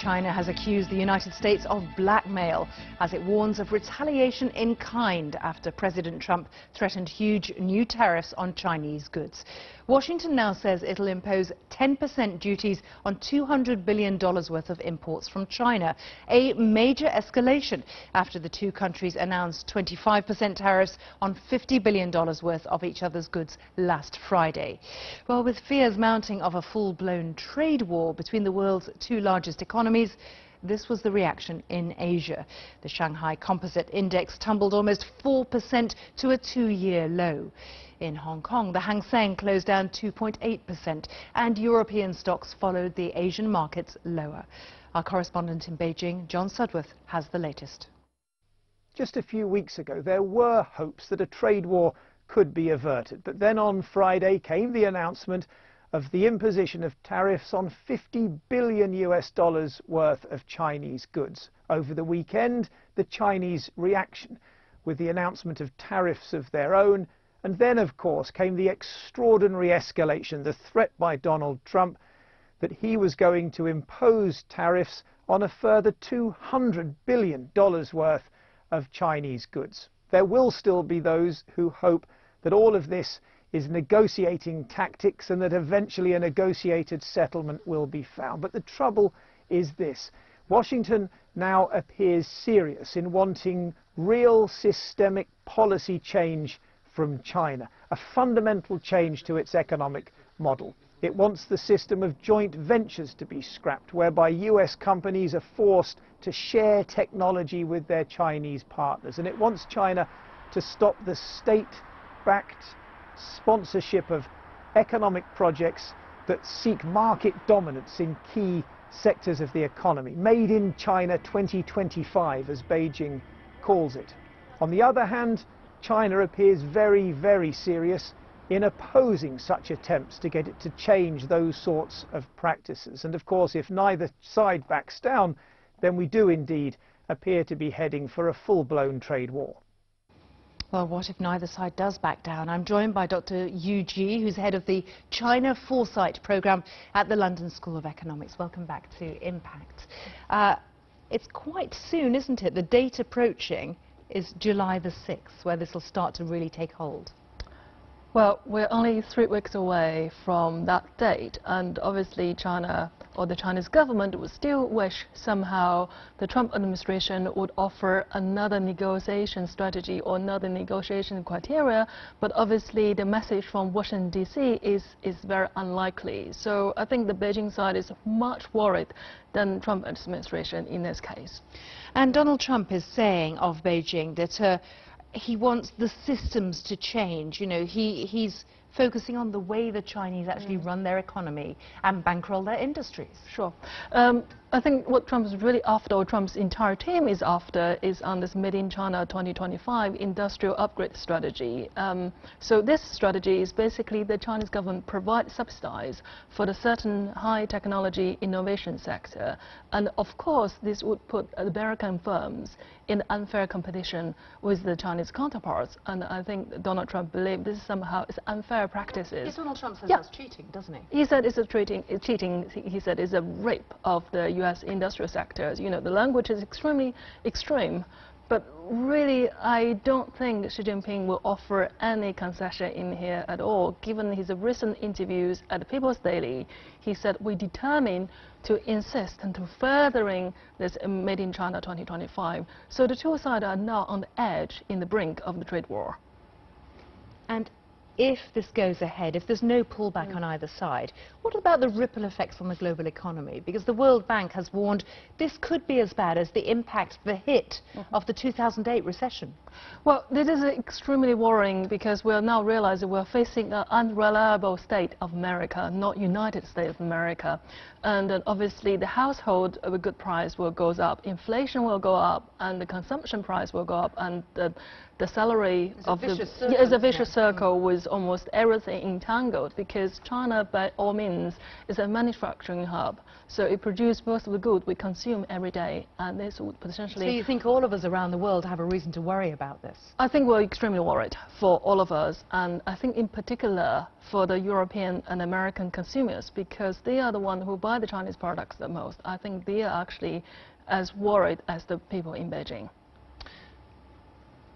China has accused the United States of blackmail as it warns of retaliation in kind after President Trump threatened huge new tariffs on Chinese goods. Washington now says it'll impose 10% duties on $200 billion worth of imports from China, a major escalation after the two countries announced 25% tariffs on $50 billion worth of each other's goods last Friday. Well, with fears mounting of a full-blown trade war between the world's two largest economies, this was the reaction in Asia. The Shanghai Composite Index tumbled almost 4% to a two-year low. In Hong Kong, the Hang Seng closed down 2.8%, and European stocks followed the Asian markets lower. Our correspondent in Beijing, John Sudworth, has the latest. Just a few weeks ago, there were hopes that a trade war could be averted. But then on Friday came the announcement of the imposition of tariffs on $50 billion worth of Chinese goods. Over the weekend, the Chinese reaction with the announcement of tariffs of their own. And then, of course, came the extraordinary escalation, the threat by Donald Trump that he was going to impose tariffs on a further $200 billion worth of Chinese goods. There will still be those who hope that all of this is negotiating tactics and that eventually a negotiated settlement will be found. But the trouble is this: Washington now appears serious in wanting real systemic policy change from China, a fundamental change to its economic model. It wants the system of joint ventures to be scrapped, whereby US companies are forced to share technology with their Chinese partners. And it wants China to stop the state-backed sponsorship of economic projects that seek market dominance in key sectors of the economy. Made in China 2025, as Beijing calls it. On the other hand, China appears very, very serious in opposing such attempts to get it to change those sorts of practices. And of course, if neither side backs down, then we do indeed appear to be heading for a full-blown trade war. Well, what if neither side does back down? I'm joined by Dr. Yu Ji, who's head of the China Foresight Programme at the London School of Economics. Welcome back to Impact. It's quite soon, isn't it? The date approaching is July the 6th, where this will start to really take hold. Well, we're only 3 weeks away from that date, and obviously China, or the Chinese government, would still wish somehow the Trump administration would offer another negotiation strategy or another negotiation criteria, but obviously the message from Washington DC is very unlikely. So I think the Beijing side is much worried than Trump administration in this case. And Donald Trump is saying of Beijing that he wants the systems to change. You know, he's focusing on the way the Chinese actually run their economy and bankroll their industries. Sure. I think what Trump is really after, or Trump's entire team is after, is on this Made in China 2025 industrial upgrade strategy. So this strategy is basically the Chinese government provides subsidies for the certain high technology innovation sector. And of course, this would put American firms in unfair competition with the Chinese counterparts. And I think Donald Trump believes this is somehow is unfair practices. Yes, Donald Trump says that's cheating, doesn't he? He said it's cheating. He said it's a rape of the U.S. industrial sectors. You know, the language is extremely extreme. But really, I don't think Xi Jinping will offer any concession in here at all. Given his recent interviews at the People's Daily, he said we're determined to insist and to furthering this Made in China 2025. So the two sides are now on the edge, in the brink of the trade war. And if this goes ahead, if there's no pullback on either side, what about the ripple effects on the global economy? Because the World Bank has warned this could be as bad as the impact, the hit of the 2008 recession. Well, this is extremely worrying because we are now realizing we're facing an unreliable state of America, not United States of America. And then obviously the household of a good price will go up, inflation will go up, and the consumption price will go up, and the salary of the is a vicious circle with almost everything entangled, because China, by all means, is a manufacturing hub. So it produces most of the goods we consume every day, and this would potentially... So you think all of us around the world have a reason to worry about this? I think we're extremely worried for all of us, and I think in particular for the European and American consumers, because they are the ones who buy buy the Chinese products the most. I think they are actually as worried as the people in Beijing.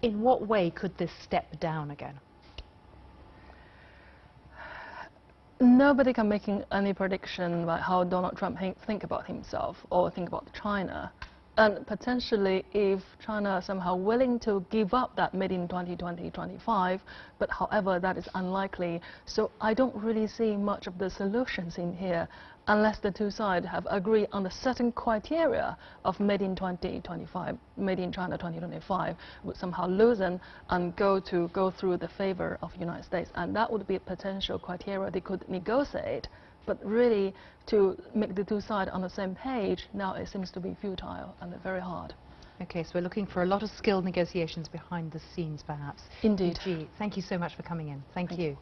In what way could this step down again? Nobody can make any prediction about how Donald Trump think about himself or think about China. And potentially, if China is somehow willing to give up that made in 2020-25, but however, that is unlikely. So I don't really see much of the solutions in here unless the two sides have agreed on a certain criteria of made in 2025, made in China 2025, would somehow loosen and go through the favor of the United States. And that would be a potential criteria they could negotiate. But really, to make the two sides on the same page, now it seems to be futile and very hard. Okay, so we're looking for a lot of skilled negotiations behind the scenes, perhaps. Indeed. Gee, thank you so much for coming in. Thank you.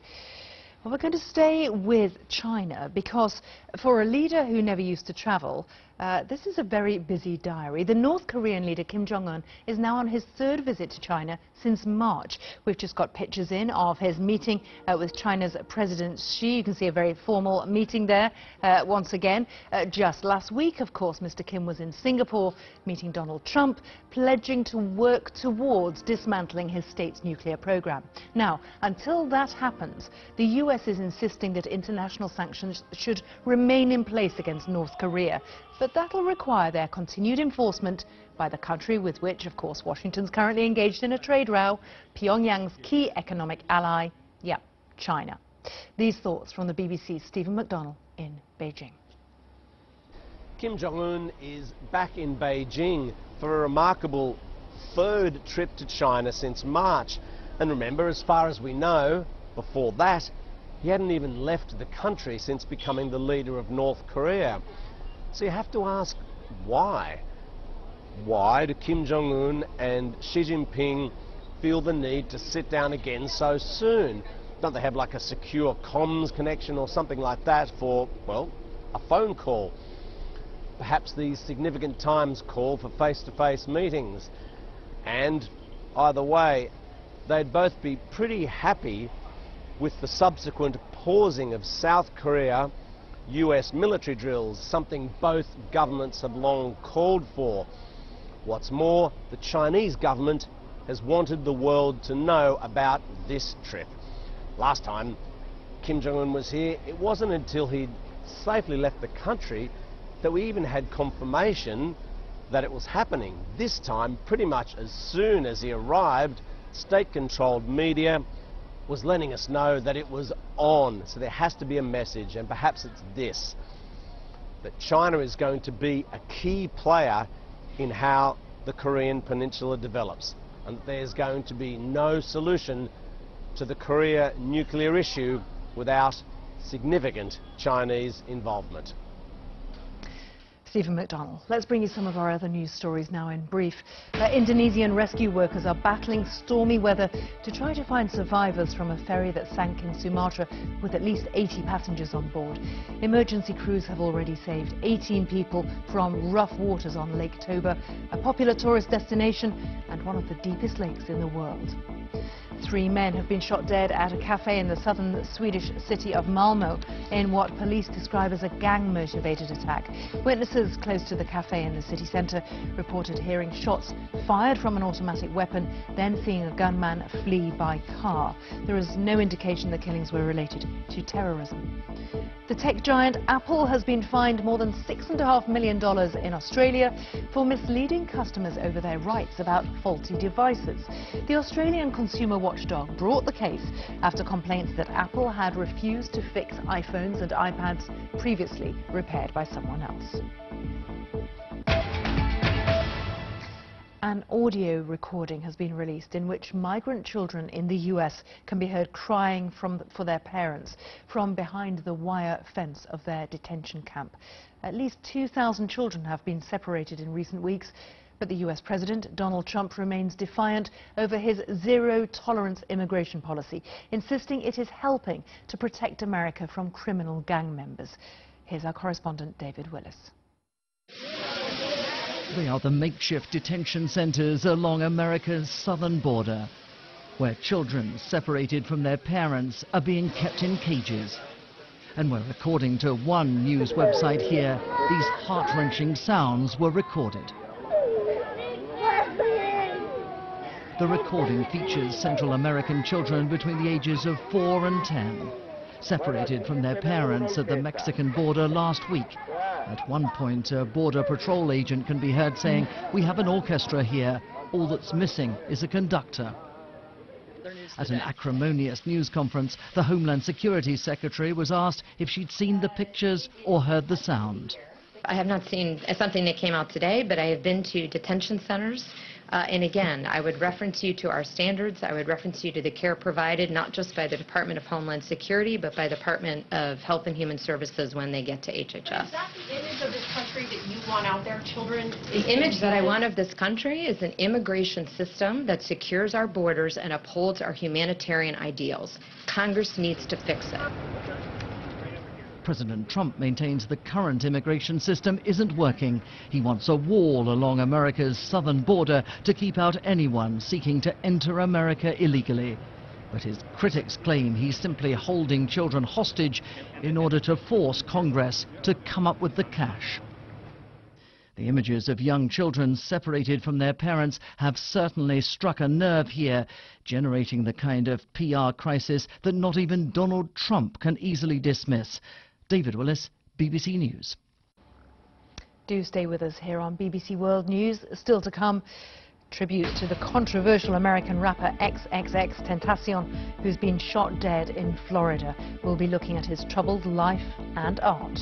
Well, we're going to stay with China because for a leader who never used to travel, this is a very busy diary. The North Korean leader Kim Jong-un is now on his third visit to China since March. We've just got pictures in of his meeting with China's President Xi. You can see a very formal meeting there once again. Just last week, of course, Mr. Kim was in Singapore meeting Donald Trump, pledging to work towards dismantling his state's nuclear program. Now, until that happens, the US is insisting that international sanctions should remain in place against North Korea. But that'll require their continued enforcement by the country with which, of course, Washington's currently engaged in a trade row, Pyongyang's key economic ally, China. These thoughts from the BBC's Stephen McDonnell in Beijing. Kim Jong-un is back in Beijing for a remarkable third trip to China since March. And remember, as far as we know, before that, he hadn't even left the country since becoming the leader of North Korea. So you have to ask, why? Why do Kim Jong-un and Xi Jinping feel the need to sit down again so soon? Don't they have like a secure comms connection or something like that for, well, a phone call? Perhaps these significant times call for face-to-face meetings. And either way, they'd both be pretty happy with the subsequent pausing of South Korea US military drills, something both governments have long called for. What's more, the Chinese government has wanted the world to know about this trip. Last time Kim Jong-un was here, it wasn't until he'd safely left the country that we even had confirmation that it was happening. This time, pretty much as soon as he arrived, state-controlled media was letting us know that it was on. So there has to be a message, and perhaps it's this: that China is going to be a key player in how the Korean Peninsula develops, and that there's going to be no solution to the Korea nuclear issue without significant Chinese involvement. Stephen McDonnell. Let's bring you some of our other news stories now in brief. Indonesian rescue workers are battling stormy weather to try to find survivors from a ferry that sank in Sumatra with at least 80 passengers on board. Emergency crews have already saved 18 people from rough waters on Lake Toba, a popular tourist destination and one of the deepest lakes in the world. 3 men have been shot dead at a cafe in the southern Swedish city of Malmö in what police describe as a gang-motivated attack. Witnesses close to the cafe in the city centre reported hearing shots fired from an automatic weapon, then seeing a gunman flee by car. There is no indication the killings were related to terrorism. The tech giant Apple has been fined more than $6.5 million in Australia for misleading customers over their rights about faulty devices. The Australian consumer watchdog brought the case after complaints that Apple had refused to fix iPhones and iPads previously repaired by someone else. An audio recording has been released in which migrant children in the US can be heard crying for their parents from behind the wire fence of their detention camp. At least 2,000 children have been separated in recent weeks, but the US President Donald Trump remains defiant over his zero-tolerance immigration policy, insisting it is helping to protect America from criminal gang members. Here's our correspondent David Willis. They are the makeshift detention centres along America's southern border, where children separated from their parents are being kept in cages. and where, according to one news website here, these heart-wrenching sounds were recorded. The recording features Central American children between the ages of 4 and 10, separated from their parents at the Mexican border last week. At one point, a border patrol agent can be heard saying, "We have an orchestra here. All that's missing is a conductor." At an acrimonious news conference, the Homeland Security Secretary was asked if she'd seen the pictures or heard the sound. I have not seen something that came out today, but I have been to detention centers. And again, I would reference you to our standards. I would reference you to the care provided, not just by the Department of Homeland Security, but by the Department of Health and Human Services when they get to HHS. Is that the image of this country that you want out there, children? The image that I want of this country is an immigration system that secures our borders and upholds our humanitarian ideals. Congress needs to fix it. President Trump maintains the current immigration system isn't working. He wants a wall along America's southern border to keep out anyone seeking to enter America illegally. But his critics claim he's simply holding children hostage in order to force Congress to come up with the cash. The images of young children separated from their parents have certainly struck a nerve here, generating the kind of PR crisis that not even Donald Trump can easily dismiss. David Willis, BBC News. Do stay with us here on BBC World News. Still to come, tribute to the controversial American rapper XXXTentacion, who's been shot dead in Florida. We'll be looking at his troubled life and art.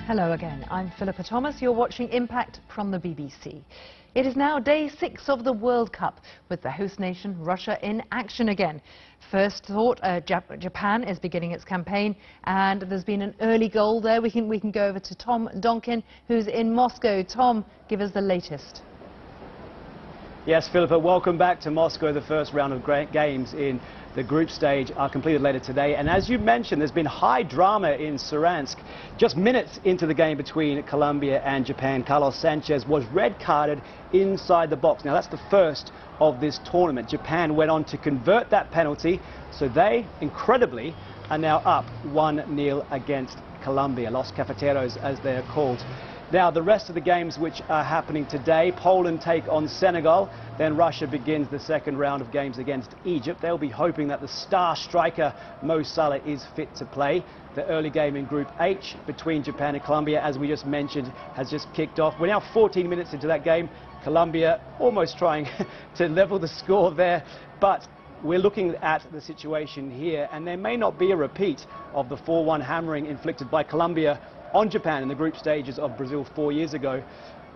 Hello again, I'm Philippa Thomas. You're watching Impact from the BBC. It is now day 6 of the World Cup, with the host nation, Russia, in action again. First thought, Japan is beginning its campaign, and there's been an early goal there. We can go over to Tom Donkin, who's in Moscow. Tom, give us the latest. Yes, Philippa, welcome back to Moscow. The first round of games in the group stage are completed later today. And as you mentioned, there's been high drama in Saransk. Just minutes into the game between Colombia and Japan, Carlos Sanchez was red carded inside the box. Now, that's the first of this tournament. Japan went on to convert that penalty, so they, incredibly, are now up 1-0 against Colombia. Los Cafeteros, as they are called. Now, the rest of the games which are happening today, Poland take on Senegal, then Russia begins the second round of games against Egypt. They'll be hoping that the star striker Mo Salah is fit to play. The early game in Group H between Japan and Colombia, as we just mentioned, has just kicked off. We're now 14 minutes into that game. Colombia almost trying to level the score there, but we're looking at the situation here, and there may not be a repeat of the 4-1 hammering inflicted by Colombia on Japan in the group stages of Brazil 4 years ago.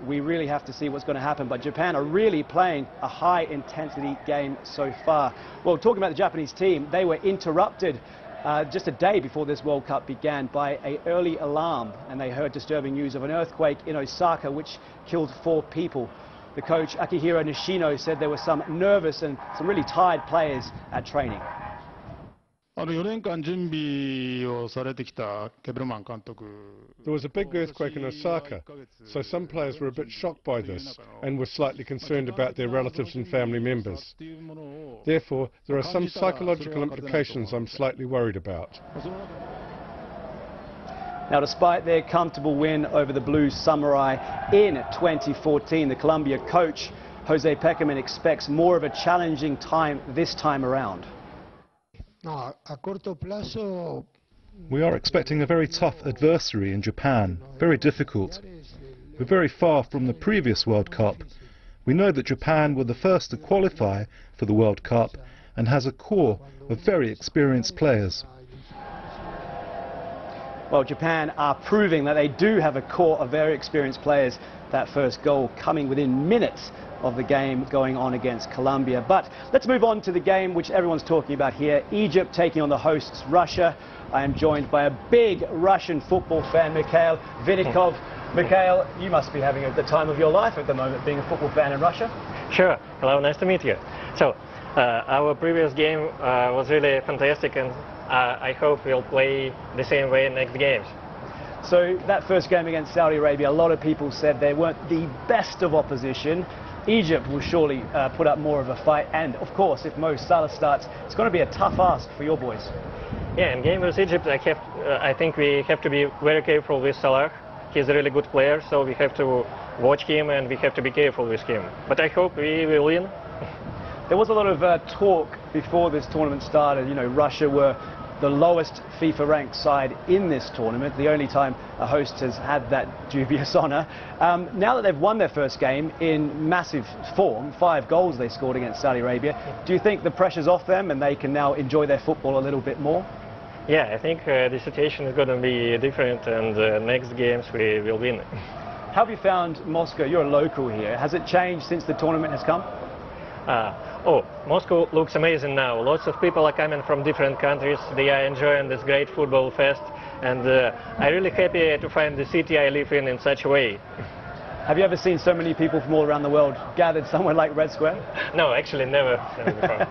We really have to see what's going to happen, but Japan are really playing a high-intensity game so far. Well, talking about the Japanese team, they were interrupted just a day before this World Cup began by an early alarm, and they heard disturbing news of an earthquake in Osaka which killed 4 people. The coach Akihiro Nishino said there were some nervous and some really tired players at training. There was a big earthquake in Osaka, so some players were a bit shocked by this and were slightly concerned about their relatives and family members. Therefore, there are some psychological implications I'm slightly worried about. Now, despite their comfortable win over the Blue Samurai in 2014, the Colombia coach, Jose Pekerman, expects more of a challenging time this time around. We are expecting a very tough adversary in Japan, very difficult. We're very far from the previous World Cup. We know that Japan were the first to qualify for the World Cup and has a core of very experienced players. Well, Japan are proving that they do have a core of very experienced players. That first goal coming within minutes of the game going on against Colombia. But let's move on to the game which everyone's talking about here. Egypt taking on the hosts Russia. I am joined by a big Russian football fan, Mikhail Vinnikov. Mikhail, you must be having the time of your life at the moment, being a football fan in Russia. Sure. Hello, nice to meet you. So, our previous game was really fantastic, and I hope we'll play the same way in next games. So that first game against Saudi Arabia, a lot of people said they weren't the best of opposition. Egypt will surely put up more of a fight, and of course, if Mo Salah starts, it's going to be a tough ask for your boys. Yeah, in game versus Egypt, I think we have to be very careful with Salah. He's a really good player, so we have to watch him and we have to be careful with him. But I hope we will win. There was a lot of talk before this tournament started. You know, Russia were the lowest FIFA-ranked side in this tournament, the only time a host has had that dubious honour. Now that they've won their first game in massive form, 5 goals they scored against Saudi Arabia, do you think the pressure's off them and they can now enjoy their football a little bit more? Yeah, I think the situation is going to be different, and next games we will win. How have you found Moscow? You're a local here. Has it changed since the tournament has come? Oh, Moscow looks amazing now. Lots of people are coming from different countries. They are enjoying this great football fest, and I'm really happy to find the city I live in such a way. Have you ever seen so many people from all around the world gathered somewhere like Red Square? No, actually never before.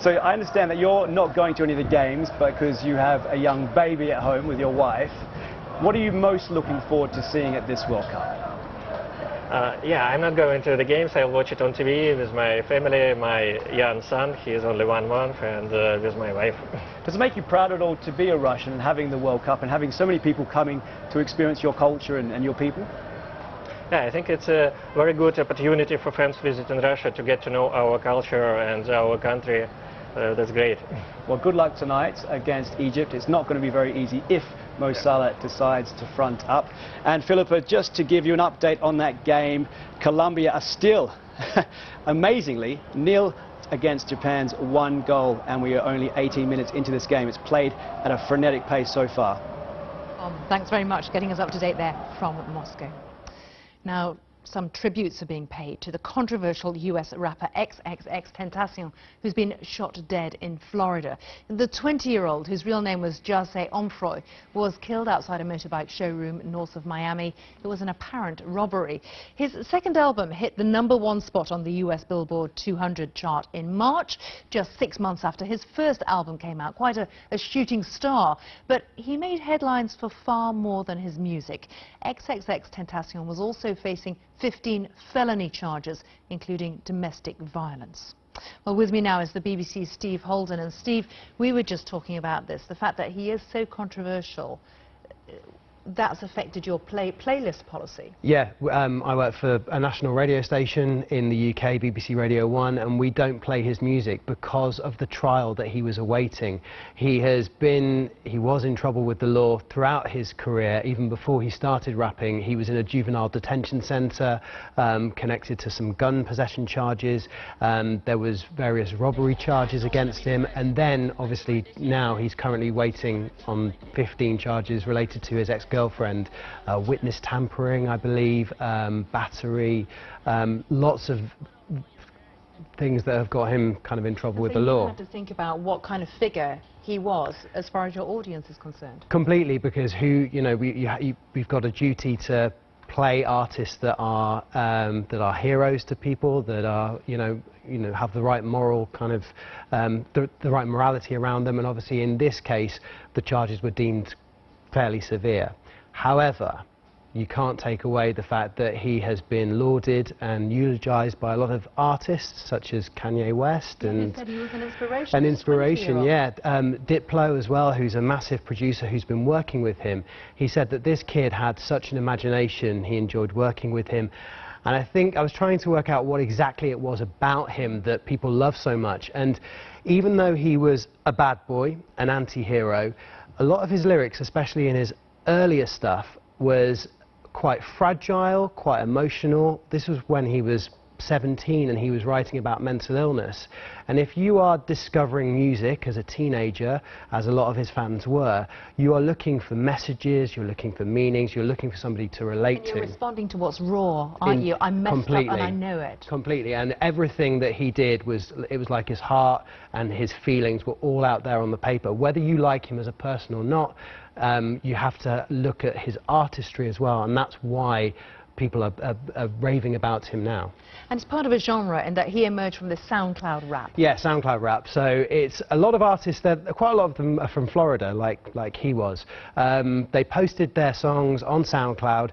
So I understand that you're not going to any of the games because you have a young baby at home with your wife. What are you most looking forward to seeing at this World Cup? Yeah, I'm not going to the games. I'll watch it on TV with my family, my young son. He is only 1 month, and with my wife. Does it make you proud at all to be a Russian and having the World Cup and having so many people coming to experience your culture and your people? Yeah, I think it's a very good opportunity for fans visiting Russia to get to know our culture and our country. That's great. Well, good luck tonight against Egypt. It's not going to be very easy if Mo Salah decides to front up. And Philippa, just to give you an update on that game, Colombia are still, amazingly, 0 against Japan's 1 goal, and we are only 18 minutes into this game. It's played at a frenetic pace so far. Thanks very much for getting us up to date there from Moscow. Now, some tributes are being paid to the controversial US rapper XXXTentacion, who's been shot dead in Florida. The 20-year-old, whose real name was Jahseh Onfroy, was killed outside a motorbike showroom north of Miami. It was an apparent robbery. His second album hit the #1 spot on the US Billboard 200 chart in March, just 6 months after his first album came out. Quite a shooting star. But he made headlines for far more than his music. XXXTentacion was also facing 15 felony charges, including domestic violence. Well, with me now is the BBC's Steve Holden. And Steve, we were just talking about this, the fact that he is so controversial. That's affected your playlist policy. Yeah, I work for a national radio station in the UK, BBC Radio 1, and we don't play his music because of the trial that he was awaiting. He was in trouble with the law throughout his career. Even before he started rapping, he was in a juvenile detention centre, connected to some gun possession charges. There was various robbery charges against him, and then obviously now he's currently waiting on 15 charges related to his ex-girlfriend, witness tampering, I believe, battery, lots of things that have got him kind of in trouble with the law. You had to think about what kind of figure he was as far as your audience is concerned. Completely, because we've got a duty to play artists that are heroes to people, that are have the right moral kind of the right morality around them, and obviously in this case the charges were deemed fairly severe. However, you can't take away the fact that he has been lauded and eulogized by a lot of artists such as Kanye West, and he said he was an inspiration. An inspiration, yeah. Diplo as well, who's a massive producer who's been working with him. He said that this kid had such an imagination, he enjoyed working with him. And I think I was trying to work out what exactly it was about him that people love so much. And even though he was a bad boy, an anti-hero, a lot of his lyrics, especially in his earlier stuff, was quite fragile, quite emotional. This was when he was 17 and he was writing about mental illness. And if you are discovering music as a teenager, as a lot of his fans were, you are looking for messages, you're looking for meanings, you're looking for somebody to relate to. You're responding to what's raw, aren't you? I'm messed up and I know it. Completely, and everything that he did was like his heart and his feelings were all out there on the paper. Whether you like him as a person or not, you have to look at his artistry as well, and that's why people are raving about him now. And it's part of a genre in that he emerged from the SoundCloud rap. Yeah, SoundCloud rap. So it's a lot of artists, quite a lot of them are from Florida, like he was. They posted their songs on SoundCloud,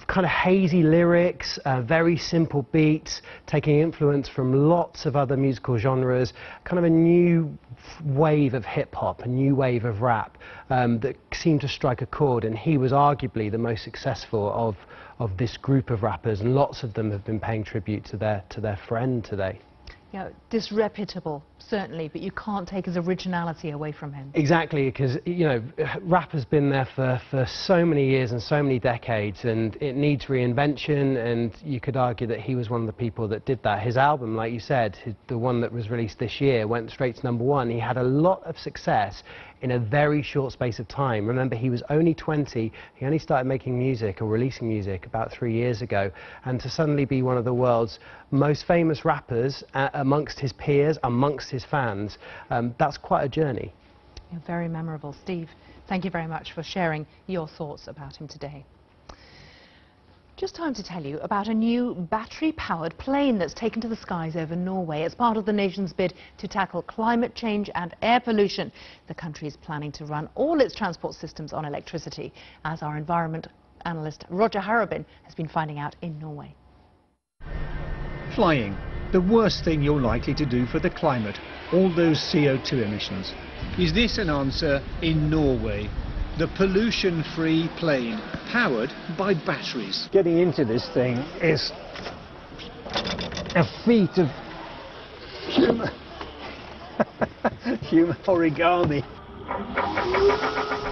kind of hazy lyrics, very simple beats, taking influence from lots of other musical genres, kind of a new wave of hip-hop, a new wave of rap that seemed to strike a chord, and he was arguably the most successful of this group of rappers, and lots of them have been paying tribute to their friend today. You know, disreputable, certainly, but you can't take his originality away from him. Exactly, because, you know, rap has been there for so many years and so many decades, and it needs reinvention, and you could argue that he was one of the people that did that. His album, like you said, the one that was released this year, went straight to #1. He had a lot of success in a very short space of time. Remember, he was only 20, he only started making music or releasing music about 3 years ago, and to suddenly be one of the world's most famous rappers amongst his peers, amongst his fans, that's quite a journey. You're very memorable. Steve, thank you very much for sharing your thoughts about him today. Just time to tell you about a new battery-powered plane that's taken to the skies over Norway as part of the nation's bid to tackle climate change and air pollution. The country is planning to run all its transport systems on electricity, as our environment analyst Roger Harabin has been finding out in Norway. Flying, the worst thing you're likely to do for the climate, all those CO2 emissions. Is this an answer in Norway? The pollution-free plane, powered by batteries. Getting into this thing is a feat of human origami.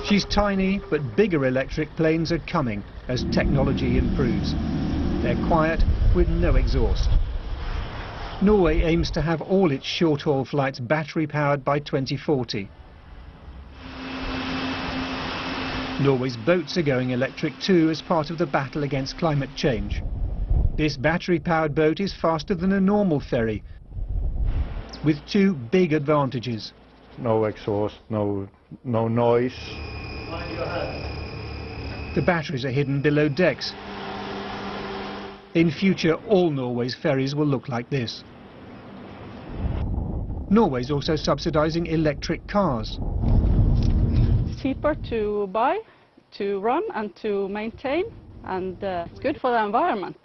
She's tiny, but bigger electric planes are coming as technology improves. They're quiet, with no exhaust. Norway aims to have all its short-haul flights battery-powered by 2040. Norway's boats are going electric too as part of the battle against climate change. This battery-powered boat is faster than a normal ferry, with two big advantages. No exhaust, no noise. The batteries are hidden below decks. In future, all Norway's ferries will look like this. Norway's also subsidizing electric cars. Cheaper to buy, to run and to maintain, and it's good for the environment.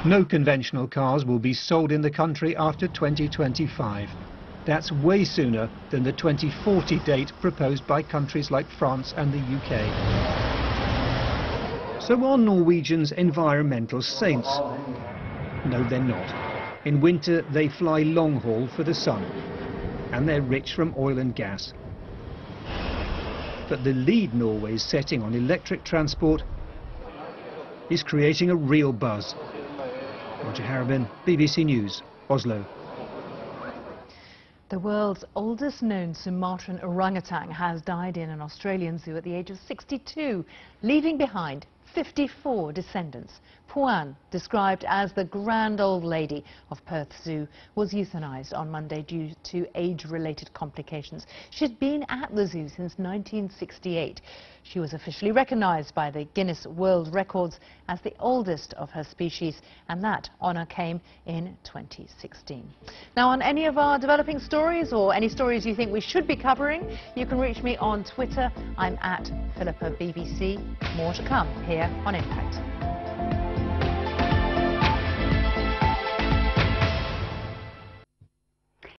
No conventional cars will be sold in the country after 2025. That's way sooner than the 2040 date proposed by countries like France and the UK. So are Norwegians environmental saints? No, they're not. In winter, they fly long haul for the sun, and they're rich from oil and gas. But the lead Norway's setting on electric transport is creating a real buzz. Roger Harabin, BBC News, Oslo. The world's oldest known Sumatran orangutan has died in an Australian zoo at the age of 62, leaving behind 54 descendants. Puan, described as the grand old lady of Perth Zoo, was euthanized on Monday due to age-related complications. She'd been at the zoo since 1968. She was officially recognized by the Guinness World Records as the oldest of her species, and that honor came in 2016. Now, on any of our developing stories or any stories you think we should be covering, you can reach me on Twitter. I'm at Philippa BBC. More to come here on Impact.